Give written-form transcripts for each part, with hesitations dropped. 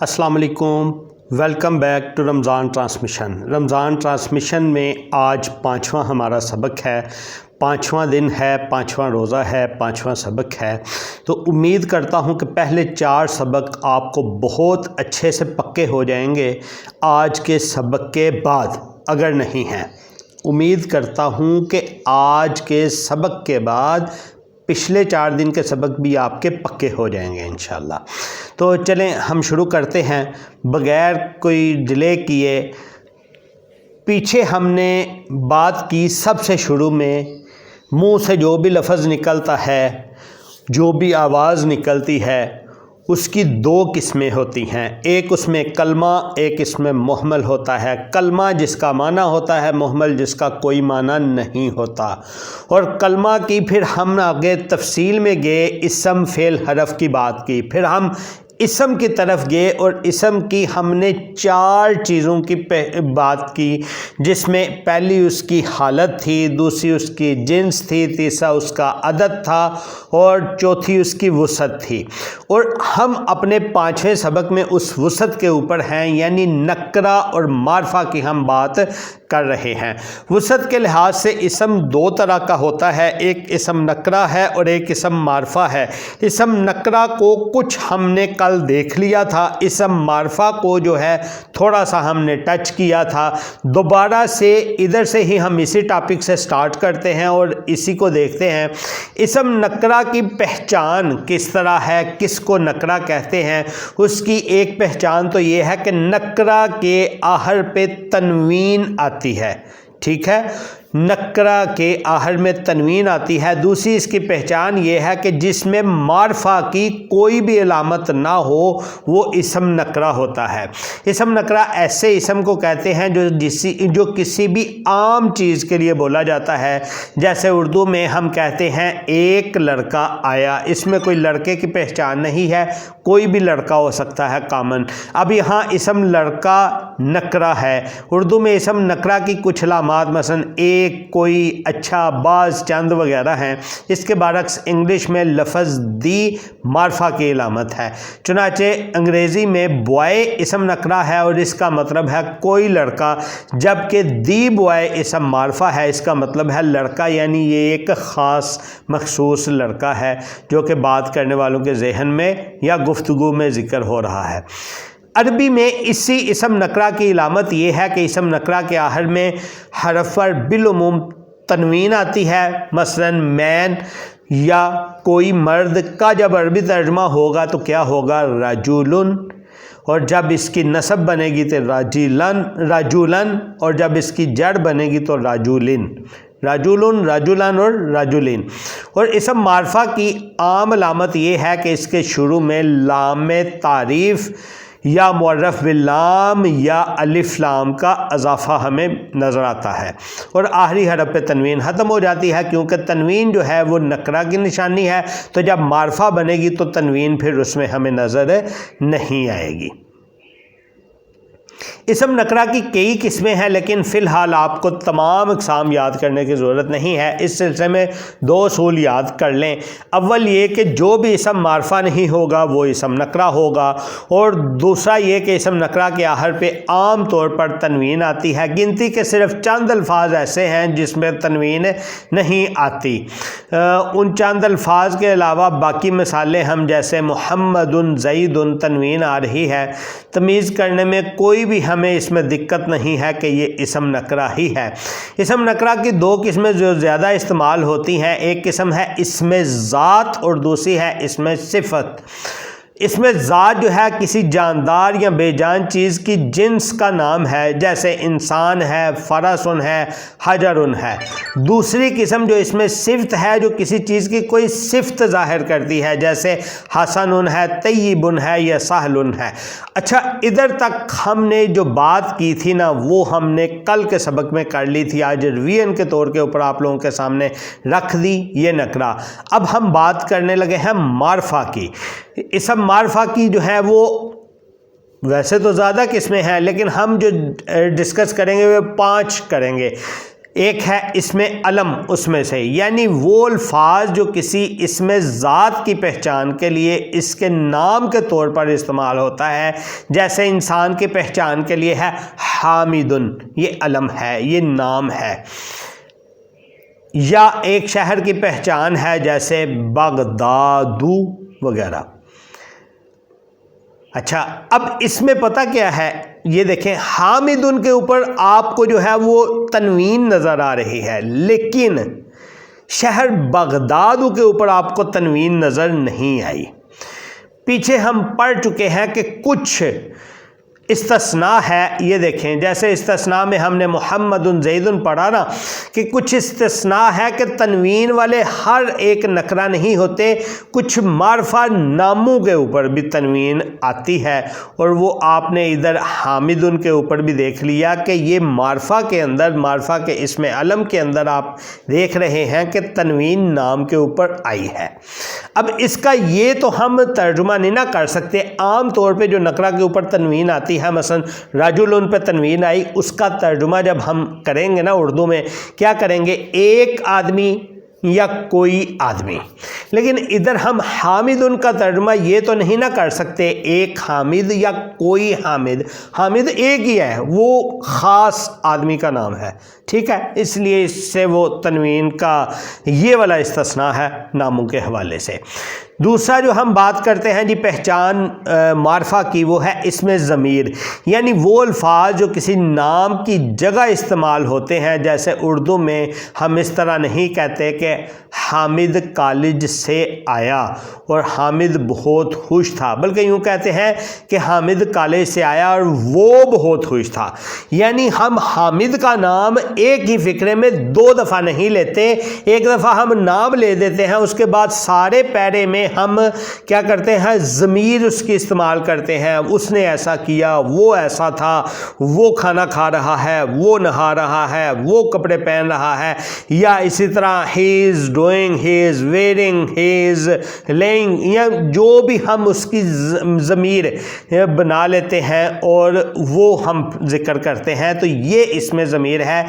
السلام علیکم، welcome back to Ramzan transmission. Ramzan transmission میں آج 5واں ہمارا سبق ہے، 5واں دن ہے، 5واں روزہ ہے، 5واں سبق ہے۔ تو امید کرتا ہوں کہ پہلے 4 سبق آپ کو بہت اچھے سے پکے ہو جائیں گے آج کے سبق کے بعد، اگر نہیں ہیں۔ امید کرتا ہوں کہ آج کے سبق کے بعد پچھلے 4 دن کے سبق بھی آپ کے پکے ہو جائیں گے انشاءاللہ۔ تو چلیں ہم شروع کرتے ہیں بغیر کوئی ڈیلے کیے۔ پیچھے ہم نے بات کی سب سے شروع میں، منہ سے جو بھی لفظ نکلتا ہے، جو بھی آواز نکلتی ہے، اس کی 2 قسمیں ہوتی ہیں۔ ایک اس میں کلمہ، ایک اس میں محمل ہوتا ہے۔ کلمہ جس کا معنی ہوتا ہے، محمل جس کا کوئی معنی نہیں ہوتا۔ اور کلمہ کی پھر ہم آگے تفصیل میں گئے، اسم فعل حرف کی بات کی، پھر ہم اسم کی طرف گئے اور اسم کی ہم نے 4 چیزوں کی بات کی، جس میں پہلی اس کی حالت تھی، دوسری اس کی جنس تھی، تیسرا اس کا عدد تھا اور چوتھی اس کی وسعت تھی۔ اور ہم اپنے 5ویں سبق میں اس وسعت کے اوپر ہیں، یعنی نکرہ اور معرفہ کی ہم بات کر رہے ہیں۔ وسعت کے لحاظ سے اسم 2 طرح کا ہوتا ہے، ایک اسم نکرہ ہے اور ایک اسم معرفہ ہے۔ اسم نکرہ کو کچھ ہم نے کل دیکھ لیا تھا، اسم معرفہ کو جو ہے تھوڑا سا ہم نے ٹچ کیا تھا۔ دوبارہ سے ادھر سے ہی ہم اسی ٹاپک سے سٹارٹ کرتے ہیں اور اسی کو دیکھتے ہیں۔ اسم نکرہ کی پہچان کس طرح ہے، کس کو نکرہ کہتے ہیں؟ اس کی ایک پہچان تو یہ ہے کہ نکرہ کے آخر پہ تنوین آتی ہے، ٹھیک ہے، نکرہ کے آخر میں تنوین آتی ہے۔ دوسری اس کی پہچان یہ ہے کہ جس میں معرفہ کی کوئی بھی علامت نہ ہو، وہ اسم نکرہ ہوتا ہے۔ اسم نکرہ ایسے اسم کو کہتے ہیں جو کسی بھی عام چیز کے لیے بولا جاتا ہے۔ جیسے اردو میں ہم کہتے ہیں ایک لڑکا آیا، اس میں کوئی لڑکے کی پہچان نہیں ہے، کوئی بھی لڑکا ہو سکتا ہے کامن۔ اب یہاں اسم لڑکا نکرہ ہے۔ اردو میں اسم نکرہ کی کچھ علامات مثلا ایک، کوئی، اچھا، بعض، چند وغیرہ ہیں۔ اس کے برعکس انگلش میں لفظ دی معرفہ کی علامت ہے۔ چنانچہ انگریزی میں بوائے اسم نکرہ ہے اور اس کا مطلب ہے کوئی لڑکا، جبکہ دی بوائے اسم معرفہ ہے، اس کا مطلب ہے لڑکا، یعنی یہ ایک خاص مخصوص لڑکا ہے جو کہ بات کرنے والوں کے ذہن میں یا گفتگو میں ذکر ہو رہا ہے۔ عربی میں اسی اسم نکرہ کی علامت یہ ہے کہ اسم نکرہ کے آخر میں حرف پر بالعموم تنوین آتی ہے۔ مثلا مین یا کوئی مرد کا جب عربی ترجمہ ہوگا تو کیا ہوگا؟ رجولن، اور جب اس کی نسب بنے گی تو رجولن، اور جب اس کی جڑ بنے گی تو راجولن، راجولن، راجولن اور راجولین۔ اور اسم معرفہ کی عام علامت یہ ہے کہ اس کے شروع میں لام تعریف یا معرف باللام یا الف لام کا اضافہ ہمیں نظر آتا ہے، اور آخری حرف پہ تنوین ختم ہو جاتی ہے، کیونکہ تنوین جو ہے وہ نکرہ کی نشانی ہے، تو جب معرفہ بنے گی تو تنوین پھر اس میں ہمیں نظر نہیں آئے گی۔ اسم نکرہ کی کئی قسمیں ہیں، لیکن فی الحال آپ کو تمام اقسام یاد کرنے کی ضرورت نہیں ہے۔ اس سلسلے میں 2 اصول یاد کر لیں۔ اول یہ کہ جو بھی اسم معرفہ نہیں ہوگا وہ اسم نکرہ ہوگا، اور دوسرا یہ کہ اسم نکرہ کے آخر پہ عام طور پر تنوین آتی ہے۔ گنتی کے صرف چند الفاظ ایسے ہیں جس میں تنوین نہیں آتی۔ ان چند الفاظ کے علاوہ باقی مثالیں ہم جیسے محمد، زید، تنوین آ رہی ہے، تمیز کرنے میں کوئی بھی ہمیں اس میں دقت نہیں ہے کہ یہ اسم نکرہ ہی ہے۔ اسم نکرہ کی 2 قسمیں جو زیادہ استعمال ہوتی ہیں، ایک قسم ہے اسم ذات اور دوسری ہے اسم صفت۔ اسم ذات جو ہے کسی جاندار یا بے جان چیز کی جنس کا نام ہے، جیسے انسان ہے، فرسن ہے، حجرن ہے۔ دوسری قسم جو اسم صفت ہے، جو کسی چیز کی کوئی صفت ظاہر کرتی ہے، جیسے حسن ہے، طیب ہے یا سہل ہے۔ اچھا، ادھر تک ہم نے جو بات کی تھی نا، وہ ہم نے کل کے سبق میں کر لی تھی، آج ریویژن کے طور کے اوپر آپ لوگوں کے سامنے رکھ دی یہ نکرہ۔ اب ہم بات کرنے لگے ہیں معرفہ کی۔ اسم معرفہ کی جو ہے وہ ویسے تو زیادہ قسمیں ہیں، لیکن ہم جو ڈسکس کریں گے وہ 5 کریں گے۔ ایک ہے اسم علم اس میں سے، یعنی وہ الفاظ جو کسی اسم ذات کی پہچان کے لیے اس کے نام کے طور پر استعمال ہوتا ہے، جیسے انسان کی پہچان کے لیے ہے حامدن، یہ علم ہے، یہ نام ہے، یا ایک شہر کی پہچان ہے جیسے بغداد وغیرہ۔ اچھا، اب اس میں پتہ کیا ہے، یہ دیکھیں حامدن کے اوپر آپ کو جو ہے وہ تنوین نظر آ رہی ہے، لیکن شہر بغداد کے اوپر آپ کو تنوین نظر نہیں آئی۔ پیچھے ہم پڑھ چکے ہیں کہ کچھ استثناء ہے، یہ دیکھیں جیسے استثناء میں ہم نے محمد زید پڑھا نا، کہ کچھ استثناء ہے کہ تنوین والے ہر ایک نکرہ نہیں ہوتے، کچھ معرفہ ناموں کے اوپر بھی تنوین آتی ہے، اور وہ آپ نے ادھر حامدن کے اوپر بھی دیکھ لیا کہ یہ معرفہ کے اندر، معرفہ کے اسم علم کے اندر آپ دیکھ رہے ہیں کہ تنوین نام کے اوپر آئی ہے۔ اب اس کا یہ تو ہم ترجمہ نہیں نہ کر سکتے، عام طور پہ جو نکرہ کے اوپر تنوین آتی ہے، مثلا رجل پہ تنوین آئی، اس کا ترجمہ جب ہم کریں گے نا اردو میں، کیا کریں گے، ایک آدمی یا کوئی آدمی، لیکن ادھر ہم حامد کا ترجمہ یہ تو نہیں نہ کر سکتے ایک حامد یا کوئی حامد، حامد ایک ہی ہے، وہ خاص آدمی کا نام ہے، ٹھیک ہے، اس لیے اس سے وہ تنوین کا یہ والا استثناء ہے ناموں کے حوالے سے۔ دوسرا جو ہم بات کرتے ہیں جی پہچان معرفہ کی، وہ ہے اسم ضمیر، یعنی وہ الفاظ جو کسی نام کی جگہ استعمال ہوتے ہیں، جیسے اردو میں ہم اس طرح نہیں کہتے کہ حامد کالج سے آیا اور حامد بہت خوش تھا، بلکہ یوں کہتے ہیں کہ حامد کالج سے آیا اور وہ بہت خوش تھا، یعنی ہم حامد کا نام ایک ہی فقرے میں دو دفعہ نہیں لیتے، ایک دفعہ ہم نام لے دیتے ہیں، اس کے بعد سارے پیرے میں ہم کیا کرتے ہیں، ضمیر اس کی استعمال کرتے ہیں، اس نے ایسا کیا، وہ ایسا تھا، وہ کھانا کھا رہا ہے، وہ نہا رہا ہے، وہ کپڑے پہن رہا ہے، یا اسی طرح he is doing, he is wearing, he is lying, یا جو بھی ہم اس کی ضمیر بنا لیتے ہیں اور وہ ہم ذکر کرتے ہیں، تو یہ اسم ضمیر ہے،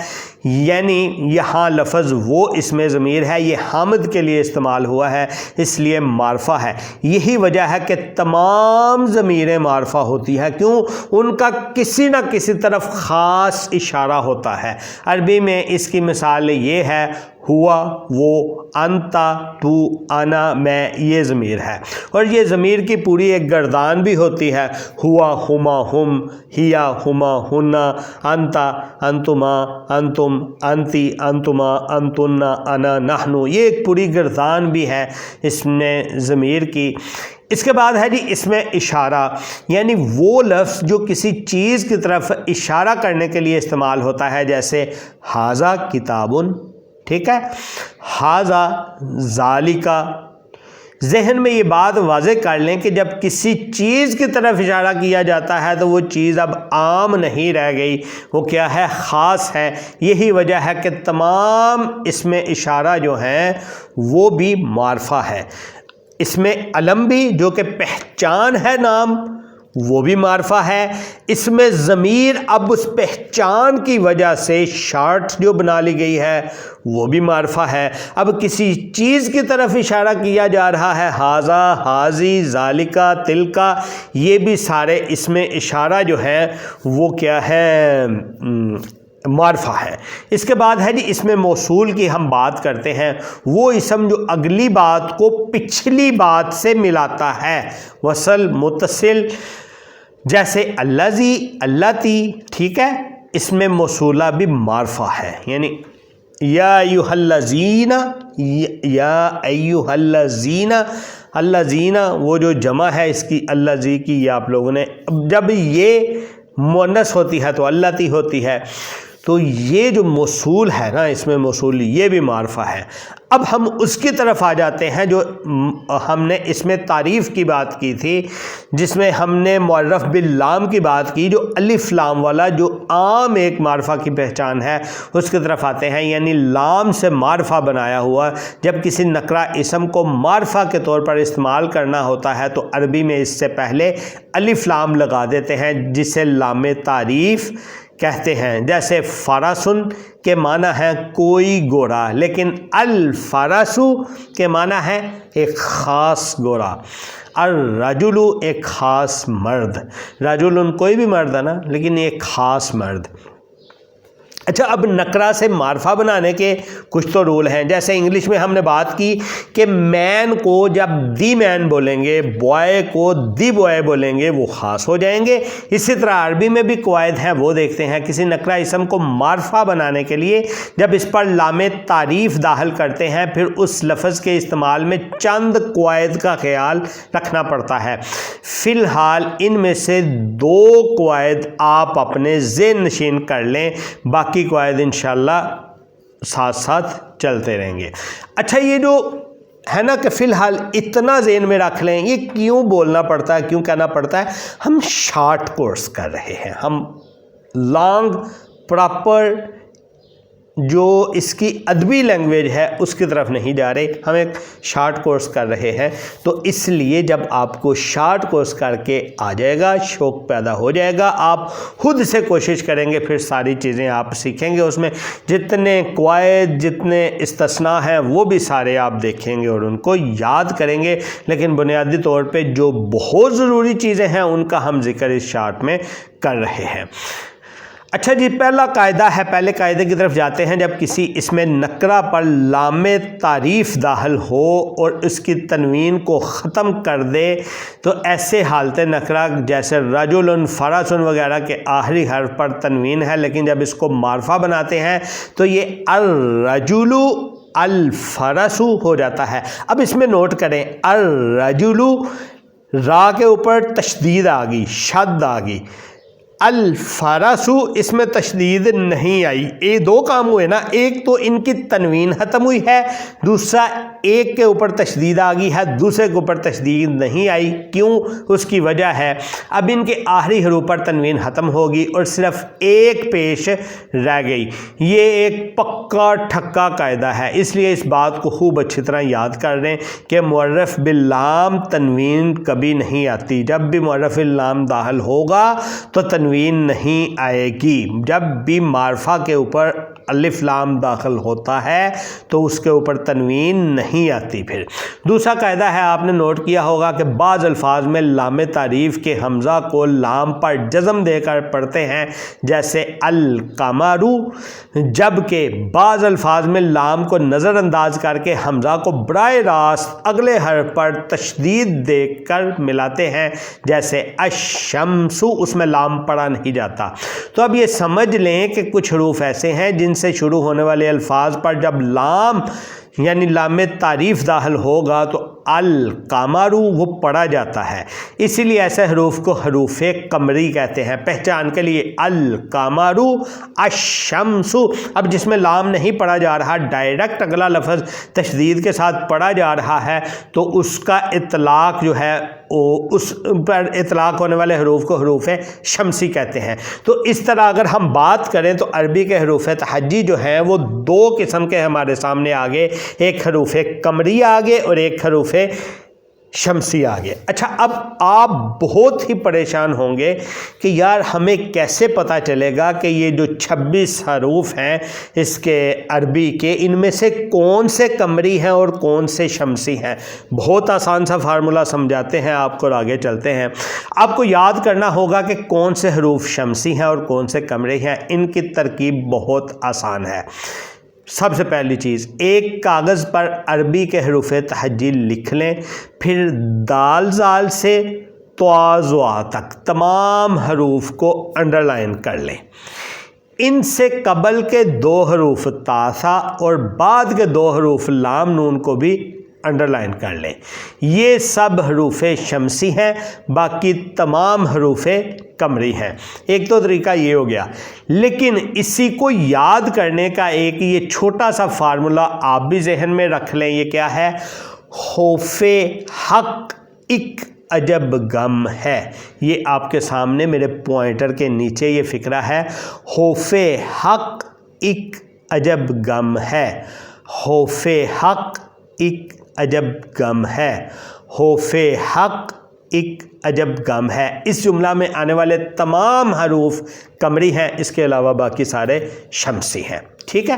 یعنی یہاں لفظ وہ اسم ضمیر ہے، یہ حامد کے لیے استعمال ہوا ہے، اس لیے معرفہ ہے۔ یہی وجہ ہے کہ تمام ضمیریں معرفہ ہوتی ہے، کیوں؟ ان کا کسی نہ کسی طرف خاص اشارہ ہوتا ہے۔ عربی میں اس کی مثال یہ ہے، ہوا، وہ، انتا، تو، انا، میں، یہ ضمیر ہے، اور یہ ضمیر کی پوری ایک گردان بھی ہوتی ہے، ہوا، ہما، ہم، ہیا، ہما، ہنا، انتا، انتما، انتم، انتی، انتما، انتن، انا، نحنو، یہ ایک پوری گردان بھی ہے اس میں ضمیر کی۔ اس کے بعد ہے جی اسم اشارہ، یعنی وہ لفظ جو کسی چیز کی طرف اشارہ کرنے کے لیے استعمال ہوتا ہے، جیسے ھذا کتابن، ٹھیک ہے، ھذا ذالکا۔ ذہن میں یہ بات واضح کر لیں کہ جب کسی چیز کی طرف اشارہ کیا جاتا ہے تو وہ چیز اب عام نہیں رہ گئی، وہ کیا ہے، خاص ہے۔ یہی وجہ ہے کہ تمام اسم اشارہ جو ہیں وہ بھی معرفہ ہے، اسم علم بھی جو کہ پہچان ہے نام، وہ بھی معرفہ ہے، اسم ضمیر اب اس پہچان کی وجہ سے شارٹ جو بنا لی گئی ہے وہ بھی معرفہ ہے۔ اب کسی چیز کی طرف اشارہ کیا جا رہا ہے، ھذا، ھذی، ذالکا، تلکا، یہ بھی سارے اسم اشارہ جو ہیں وہ کیا ہے، معرفہ ہے۔ اس کے بعد ہے جی اسم موصول کی ہم بات کرتے ہیں، وہ اسم جو اگلی بات کو پچھلی بات سے ملاتا ہے، وصل، متصل، جیسے الذی، اللاتی، ٹھیک ہے، اسم موصولہ بھی معرفہ ہے، یعنی یا ایھا الذین، یا ایھا الذین، الذین وہ جو جمع ہے اس کی الذی کی، یہ آپ لوگوں نے، جب یہ مؤنث ہوتی ہے تو اللاتی ہوتی ہے، تو یہ جو موصول ہے نا، اس میں موصول یہ بھی معرفہ ہے۔ اب ہم اس کی طرف آ جاتے ہیں جو ہم نے اس میں تعریف کی بات کی تھی، جس میں ہم نے معرف باللام کی بات کی، جو الف لام والا جو عام ایک معرفہ کی پہچان ہے، اس کی طرف آتے ہیں، یعنی لام سے معرفہ بنایا ہوا۔ جب کسی نکرہ اسم کو معرفہ کے طور پر استعمال کرنا ہوتا ہے تو عربی میں اس سے پہلے الف لام لگا دیتے ہیں، جسے لام تعریف کہتے ہیں. جیسے فرسن کے معنی ہے کوئی گھوڑا، لیکن الفرسو کے معنی ہے ایک خاص گھوڑا. الرجل ایک خاص مرد. رجل کوئی بھی مرد ہے نا، لیکن ایک خاص مرد. اچھا، اب نکرہ سے معرفہ بنانے کے کچھ تو رول ہیں. جیسے انگلش میں ہم نے بات کی کہ مین کو جب دی مین بولیں گے، بوائے کو دی بوائے بولیں گے، وہ خاص ہو جائیں گے. اسی طرح عربی میں بھی قواعد ہیں، وہ دیکھتے ہیں. کسی نکرہ اسم کو معرفہ بنانے کے لیے جب اس پر لام تعریف داخل کرتے ہیں، پھر اس لفظ کے استعمال میں چند قواعد کا خیال رکھنا پڑتا ہے. فی الحال ان میں سے 2 قواعد آپ اپنے ذہن نشین کر لیں، باقی قواعد انشاءاللہ ساتھ ساتھ چلتے رہیں گے. اچھا، یہ جو ہے نا کہ فی الحال اتنا ذہن میں رکھ لیں. یہ کیوں بولنا پڑتا ہے، کیوں کہنا پڑتا ہے؟ ہم شارٹ کورس کر رہے ہیں، ہم لانگ پراپر جو اس کی ادبی لینگویج ہے اس کی طرف نہیں جا رہے، ہم ایک شارٹ کورس کر رہے ہیں. تو اس لیے جب آپ کو شارٹ کورس کر کے آ جائے گا، شوق پیدا ہو جائے گا، آپ خود سے کوشش کریں گے، پھر ساری چیزیں آپ سیکھیں گے. اس میں جتنے قواعد، جتنے استثناء ہیں، وہ بھی سارے آپ دیکھیں گے اور ان کو یاد کریں گے. لیکن بنیادی طور پہ جو بہت ضروری چیزیں ہیں ان کا ہم ذکر اس شارٹ میں کر رہے ہیں. اچھا جی، پہلا قاعدہ ہے، پہلے قاعدے کی طرف جاتے ہیں. جب کسی اسم نکرہ پر لام تعریف داخل ہو اور اس کی تنوین کو ختم کر دے تو ایسے حالت نکرہ جیسے رجل، فرسن وغیرہ کے آخری حرف پر تنوین ہے، لیکن جب اس کو معرفہ بناتے ہیں تو یہ الرجل الفرسو ہو جاتا ہے. اب اس میں نوٹ کریں، الرجل را کے اوپر تشدید آ گئی، شد آ گئی. الفرسو اس میں تشدید نہیں آئی. یہ 2 کام ہوئے نا، ایک تو ان کی تنوین ختم ہوئی ہے، دوسرا ایک کے اوپر تشدید آ گئی ہے، دوسرے کے اوپر تشدید نہیں آئی. کیوں؟ اس کی وجہ ہے اب ان کے آخری حروف پر تنوین ختم ہوگی اور صرف ایک پیش رہ گئی. یہ ایک پکا ٹھکا قاعدہ ہے، اس لیے اس بات کو خوب اچھی طرح یاد کر لیں کہ معرف باللام تنوین کبھی نہیں آتی. جب بھی معرف باللام داخل ہوگا تو تنوین نہیں آئے گی. جب بھی معرفہ کے اوپر الف لام داخل ہوتا ہے تو اس کے اوپر تنوین نہیں آتی. پھر دوسرا قاعدہ ہے، آپ نے نوٹ کیا ہوگا کہ بعض الفاظ میں لام تعریف کے حمزہ کو لام پر جزم دے کر پڑھتے ہیں، جیسے القمرو، جبکہ بعض الفاظ میں لام کو نظر انداز کر کے حمزہ کو براہ راست اگلے حرف پر تشدید دے کر ملاتے ہیں، جیسے الشمسو، اس میں لام پڑھا نہیں جاتا. تو اب یہ سمجھ لیں کہ کچھ حروف ایسے ہیں جن سے شروع ہونے والے الفاظ پر جب لام یعنی لام تعریف داخل ہوگا تو القمرو وہ پڑھا جاتا ہے. اسی لیے ایسے حروف کو حروف قمری کہتے ہیں. پہچان کے لیے القمرو، الشمسو. اب جس میں لام نہیں پڑھا جا رہا، ڈائریکٹ اگلا لفظ تشدید کے ساتھ پڑھا جا رہا ہے، تو اس کا اطلاق جو ہے اس پر اطلاق ہونے والے حروف کو حروف شمسی کہتے ہیں. تو اس طرح اگر ہم بات کریں تو عربی کے حروف تہجی جو ہیں وہ 2 قسم کے ہمارے سامنے آگے، ایک حروف قمری آگے اور ایک حروف شمسی آگے. اچھا، اب آپ بہت ہی پریشان ہوں گے کہ یار ہمیں کیسے پتہ چلے گا کہ یہ جو 26 حروف ہیں اس کے عربی کے، ان میں سے کون سے قمری ہیں اور کون سے شمسی ہیں. بہت آسان سا فارمولہ سمجھاتے ہیں آپ کو اور آگے چلتے ہیں. آپ کو یاد کرنا ہوگا کہ کون سے حروف شمسی ہیں اور کون سے قمری ہیں. ان کی ترکیب بہت آسان ہے. سب سے پہلی چیز، ایک کاغذ پر عربی کے حروف تہجی لکھ لیں، پھر دال زال سے طا ظا تک تمام حروف کو انڈر لائن کر لیں. ان سے قبل کے 2 حروف تا ثا اور بعد کے 2 حروف لام نون کو بھی انڈر لائن کر لیں. یہ سب حروف شمسی ہیں، باقی تمام حروف قمری ہیں. ایک تو طریقہ یہ ہو گیا، لیکن اسی کو یاد کرنے کا ایک یہ چھوٹا سا فارمولا آپ بھی ذہن میں رکھ لیں. یہ کیا ہے؟ خوف حق ایک عجب غم ہے. یہ آپ کے سامنے میرے پوائنٹر کے نیچے یہ فقرہ ہے. خوف حق ایک عجب غم ہے. خوف حق ایک عجب غم ہے. خوف حق ایک عجب غم ہے. اس جملہ میں آنے والے تمام حروف قمری ہیں، اس کے علاوہ باقی سارے شمسی ہیں. ٹھیک ہے،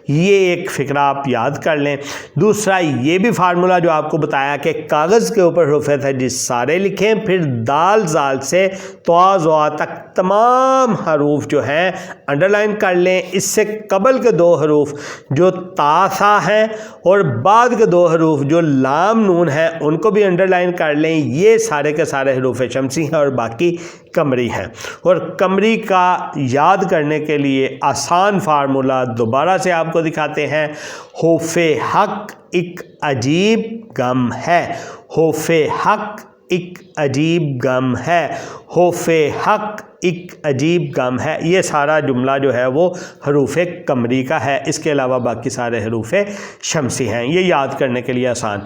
یہ ایک فقرہ آپ یاد کر لیں. دوسرا یہ بھی فارمولا جو آپ کو بتایا کہ کاغذ کے اوپر حروف تہجی سارے لکھیں، پھر دال زال سے طا ضا تک تمام حروف جو ہیں انڈر لائن کر لیں. اس سے قبل کے 2 حروف جو تا ثا ہیں اور بعد کے 2 حروف جو لام نون ہیں ان کو بھی انڈر لائن کر لیں. یہ سارے کے سارے حروف شمسی ہیں اور باقی قمری ہیں. اور قمری کا یاد کرنے کے لیے آسان فارمولا دوبارہ سے آپ کو دکھاتے ہیں. خوف حق ایک عجیب غم ہے. خوف حق ایک عجیب غم ہے. خوف حق ایک عجیب غم ہے. یہ سارا جملہ جو ہے وہ حروف قمری کا ہے، اس کے علاوہ باقی سارے حروف شمسی ہیں. یہ یاد کرنے کے لیے آسان.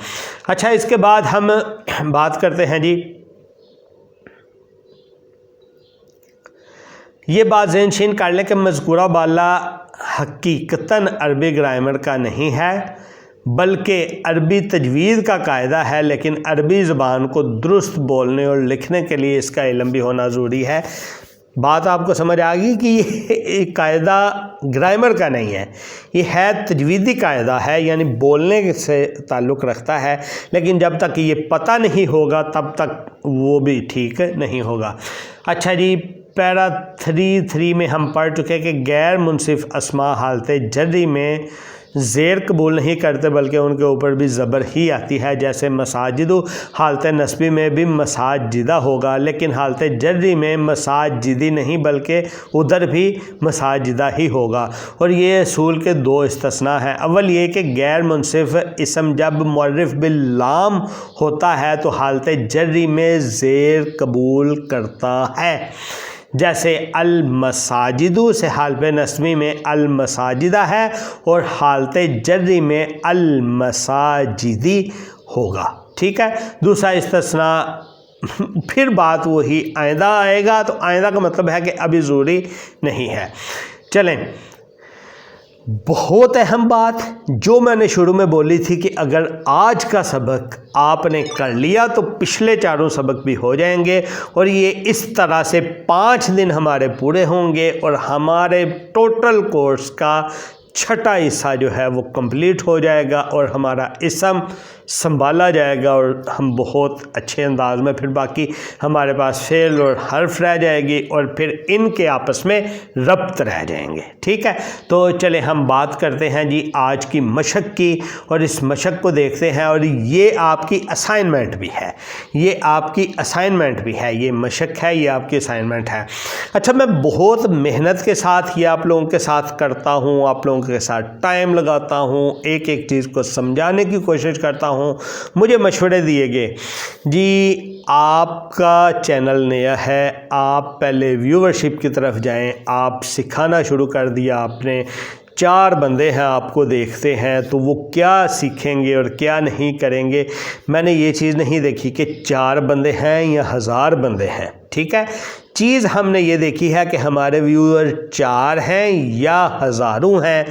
اچھا، اس کے بعد ہم بات کرتے ہیں جی، یہ بات ذہن نشین کر لیں کہ مذکورہ بالا حقیقتاً عربی گرامر کا نہیں ہے بلکہ عربی تجوید کا قاعدہ ہے، لیکن عربی زبان کو درست بولنے اور لکھنے کے لیے اس کا علم بھی ہونا ضروری ہے. بات آپ کو سمجھ آ گئی کہ یہ قاعدہ گرامر کا نہیں ہے، یہ ہے تجویدی قاعدہ ہے، یعنی بولنے سے تعلق رکھتا ہے، لیکن جب تک یہ پتہ نہیں ہوگا تب تک وہ بھی ٹھیک نہیں ہوگا. اچھا جی، پیرا 3 میں ہم پڑھ چکے کہ غیر منصف اسماء حالت جری میں زیر قبول نہیں کرتے بلکہ ان کے اوپر بھی زبر ہی آتی ہے. جیسے مساجد حالت نصبی میں بھی مساجدہ ہوگا، لیکن حالت جری میں مساجدی نہیں بلکہ ادھر بھی مساجدہ ہی ہوگا. اور یہ اصول کے 2 استثناء ہیں. اول یہ کہ غیر منصف اسم جب معرف باللام ہوتا ہے تو حالت جری میں زیر قبول کرتا ہے. جیسے المساجد سے حالت نصبی میں المساجدہ ہے اور حالت جری میں المساجدی ہوگا. ٹھیک ہے. دوسرا استثناء پھر بات وہی آئندہ آئے گا، تو آئندہ کا مطلب ہے کہ ابھی ضروری نہیں ہے. چلیں، بہت اہم بات جو میں نے شروع میں بولی تھی کہ اگر آج کا سبق آپ نے کر لیا تو پچھلے 4 سبق بھی ہو جائیں گے، اور یہ اس طرح سے 5 دن ہمارے پورے ہوں گے اور ہمارے ٹوٹل کورس کا 6واں حصہ جو ہے وہ کمپلیٹ ہو جائے گا اور ہمارا اسم سنبھالا جائے گا اور ہم بہت اچھے انداز میں پھر باقی ہمارے پاس فعل اور حرف رہ جائے گی اور پھر ان کے آپس میں ربط رہ جائیں گے. ٹھیک ہے، تو چلیں ہم بات کرتے ہیں جی آج کی مشق کی، اور اس مشق کو دیکھتے ہیں. اور یہ آپ کی اسائنمنٹ بھی ہے، یہ آپ کی اسائنمنٹ بھی ہے، یہ مشق ہے، یہ آپ کی اسائنمنٹ ہے. اچھا، میں بہت محنت کے ساتھ یہ آپ لوگوں کے ساتھ کرتا ہوں، آپ لوگوں کے ساتھ ٹائم لگاتا ہوں، ایک ایک چیز کو سمجھانے کی کوشش کرتا ہوں. مجھے مشورے دیے گئے جی آپ کا چینل نیا ہے، آپ پہلے ویورشپ کی طرف جائیں، آپ سکھانا شروع کر دیا آپ نے، 4 بندے ہیں آپ کو دیکھتے ہیں، تو وہ کیا سیکھیں گے اور کیا نہیں کریں گے. میں نے یہ چیز نہیں دیکھی کہ 4 بندے ہیں یا 1000 بندے ہیں. ٹھیک ہے، چیز ہم نے یہ دیکھی ہے کہ ہمارے ویور 4 ہیں یا ہزاروں ہیں.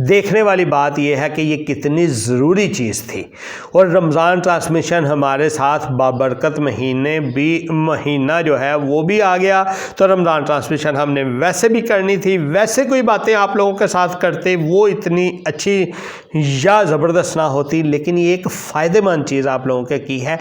دیکھنے والی بات یہ ہے کہ یہ کتنی ضروری چیز تھی. اور رمضان ٹرانسمیشن ہمارے ساتھ بابرکت مہینہ جو ہے وہ بھی آ گیا، تو رمضان ٹرانسمیشن ہم نے ویسے بھی کرنی تھی. ویسے کوئی باتیں آپ لوگوں کے ساتھ کرتے وہ اتنی اچھی یا زبردست نہ ہوتی، لیکن یہ ایک فائدہ مند چیز آپ لوگوں کے کی ہے.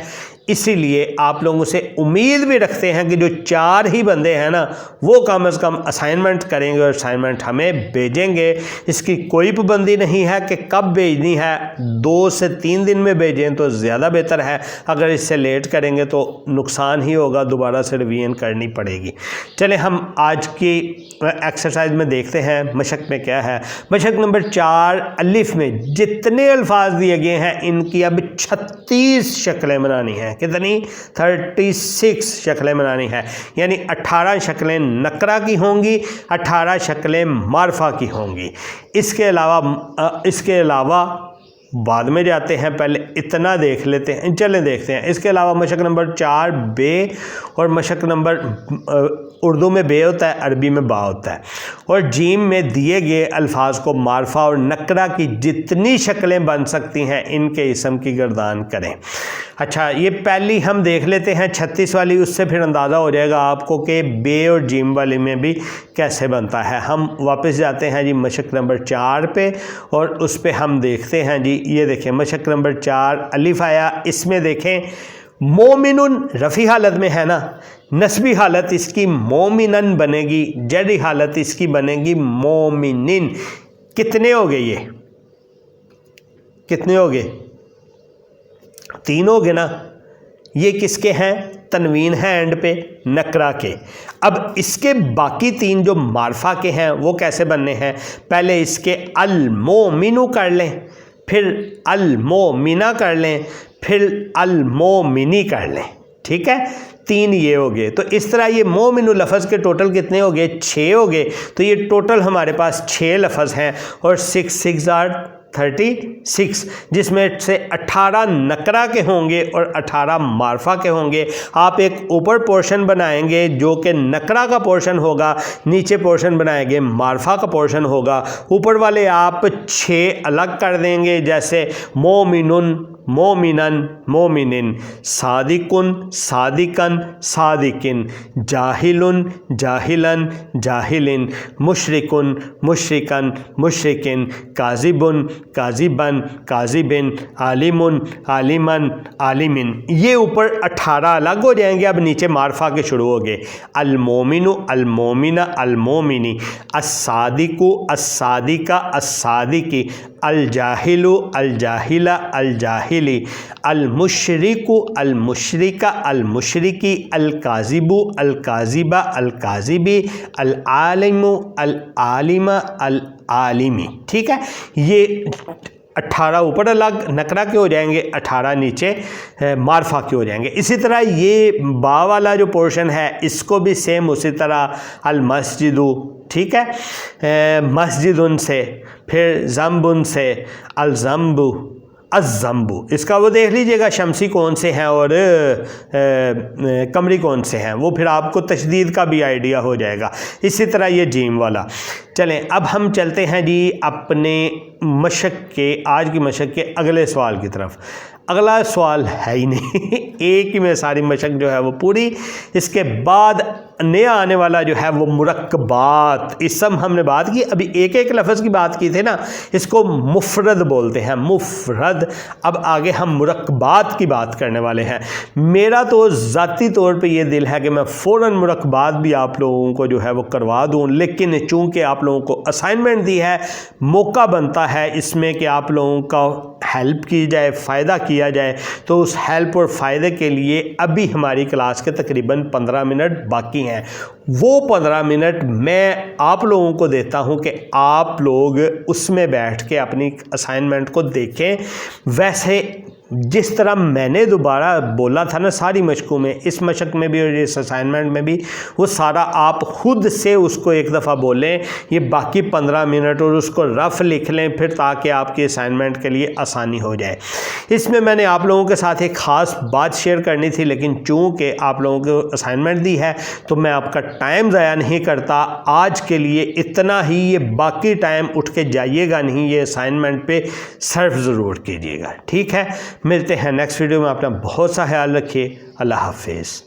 اسی لیے آپ لوگوں سے امید بھی رکھتے ہیں کہ جو 4 ہی بندے ہیں نا وہ کم از کم اسائنمنٹ کریں گے اور اسائنمنٹ ہمیں بھیجیں گے. اس کی کوئی پابندی نہیں ہے کہ کب بھیجنی ہے، 2 سے 3 دن میں بھیجیں تو زیادہ بہتر ہے. اگر اس سے لیٹ کریں گے تو نقصان ہی ہوگا، دوبارہ سے ریویژن کرنی پڑے گی. چلیں ہم آج کی ایکسرسائز میں دیکھتے ہیں مشق میں کیا ہے. مشق نمبر 4 الف میں جتنے الفاظ دیے گئے ہیں ان کی اب 36 شکلیں بنانی ہیں. کتنی؟ 36 شکلیں بنانی ہے، یعنی 18 شکلیں نکرہ کی ہوں گی، 18 شکلیں معرفہ کی ہوں گی. اس کے علاوہ بعد میں جاتے ہیں، پہلے اتنا دیکھ لیتے ہیں، چلیں دیکھتے ہیں۔ اس کے علاوہ مشق نمبر 4 بے اور مشق نمبر اردو میں بے ہوتا ہے، عربی میں با ہوتا ہے، اور جیم میں دیے گئے الفاظ کو معرفہ اور نکرہ کی جتنی شکلیں بن سکتی ہیں ان کے اسم کی گردان کریں۔ اچھا، یہ پہلی ہم دیکھ لیتے ہیں 36 والی، اس سے پھر اندازہ ہو جائے گا آپ کو کہ بے اور جیم والی میں بھی کیسے بنتا ہے۔ ہم واپس جاتے ہیں جی مشق نمبر 4 پہ، اور اس پہ ہم دیکھتے ہیں جی، یہ دیکھیں مشق نمبر 4 الف آیا، اس میں دیکھیں مومن رفیع حالت میں ہے نا، نسبی حالت اس کی مومنن بنے گی، جری حالت اس کی بنے گی مومنن۔ کتنے ہو گئے؟ یہ کتنے ہو گئے؟ 3 ہو گئے نا۔ یہ کس کے ہیں؟ تنوین ہے اینڈ پہ، نکرہ کے۔ اب اس کے باقی 3 جو معرفہ کے ہیں وہ کیسے بننے ہیں؟ پہلے اس کے المومنو کر لیں، پھر المومنہ کر لیں، پھر المومنی کر لیں، ٹھیک ہے؟ 3 یہ ہو گئے۔ تو اس طرح یہ مومن لفظ کے ٹوٹل کتنے ہو گئے؟ 6 ہو گئے۔ تو یہ ٹوٹل ہمارے پاس 6 لفظ ہیں، اور 6 are 36، جس میں سے 18 نکرہ کے ہوں گے اور 18 معرفہ کے ہوں گے۔ آپ ایک اوپر پورشن بنائیں گے جو کہ نکرہ کا پورشن ہوگا، نیچے پورشن بنائیں گے معرفہ کا پورشن ہوگا۔ اوپر والے آپ 6 الگ کر دیں گے، جیسے مومنن، مومنن، مومنن، صادقن، صادقن، صادقن، جاہلن، جاہلن، جاہلن، مشرکن، مشرکن، مشرکن، کاذبن، کاذبن، کاذبن، عالمن، عالمن، عالمن۔ یہ اوپر 18 الگ ہو جائیں گے۔ اب نیچے معرفہ کے شروع ہو گئے، المومن، المومنہ، المومنی، الصادق، الصادقہ، الصادقی، الجاہل، الجاہلہ، الجاہلی، المشرک، المشرکہ، المشرکی، الکاذب، الکاذبہ، الکاذبی، العالم، العالمہ، العالمی، ٹھیک ہے؟ یہ 18 اوپر الگ نکرہ کے ہو جائیں گے، 18 نیچے معرفہ کے ہو جائیں گے۔ اسی طرح یہ با والا جو پورشن ہے اس کو بھی سیم اسی طرح المسجد، ٹھیک ہے؟ مسجد ان سے، پھر ذنب ان سے، الذنب، الذنب، اس کا وہ دیکھ لیجئے گا شمسی کون سے ہیں اور قمری کون سے ہیں، وہ پھر آپ کو تشدید کا بھی آئیڈیا ہو جائے گا۔ اسی طرح یہ جیم والا۔ چلیں اب ہم چلتے ہیں جی اپنے مشق کے، آج کی مشق کے اگلے سوال کی طرف۔ اگلا سوال ہے ہی نہیں، ایک ہی میں ساری مشق جو ہے وہ پوری۔ اس کے بعد نیا آنے والا جو ہے وہ مرکبات، اسم ہم نے بات کی، ابھی ایک ایک لفظ کی بات کی تھی نا، اس کو مفرد بولتے ہیں، مفرد۔ اب آگے ہم مرکبات کی بات کرنے والے ہیں۔ میرا تو ذاتی طور پہ یہ دل ہے کہ میں فوراً مرکبات بھی آپ لوگوں کو جو ہے وہ کروا دوں، لیکن چونکہ آپ لوگوں کو اسائنمنٹ دی ہے، موقع بنتا ہے اس میں کہ آپ لوگوں کا ہیلپ کی جائے، فائدہ کیا جائے، تو اس ہیلپ اور فائدے کے لیے ابھی ہماری کلاس کے تقریباً 15 منٹ باقی ہیں۔ وہ 15 منٹ میں آپ لوگوں کو دیتا ہوں کہ آپ لوگ اس میں بیٹھ کے اپنی اسائنمنٹ کو دیکھیں۔ ویسے جس طرح میں نے دوبارہ بولا تھا نا ساری مشقوں میں، اس مشق میں بھی اور اس اسائنمنٹ میں بھی، وہ سارا آپ خود سے اس کو ایک دفعہ بولیں، یہ باقی 15 منٹ، اور اس کو رف لکھ لیں پھر، تاکہ آپ کی اسائنمنٹ کے لیے آسانی ہو جائے۔ اس میں نے آپ لوگوں کے ساتھ ایک خاص بات شیئر کرنی تھی، لیکن چونکہ آپ لوگوں کو اسائنمنٹ دی ہے تو میں آپ کا ٹائم ضائع نہیں کرتا۔ آج کے لیے اتنا ہی، یہ باقی ٹائم اٹھ کے جائیے گا نہیں، یہ اسائنمنٹ پہ صرف ضرور کیجیے گا، ٹھیک ہے؟ ملتے ہیں نیکسٹ ویڈیو میں، اپنا بہت سا خیال رکھیے، اللہ حافظ۔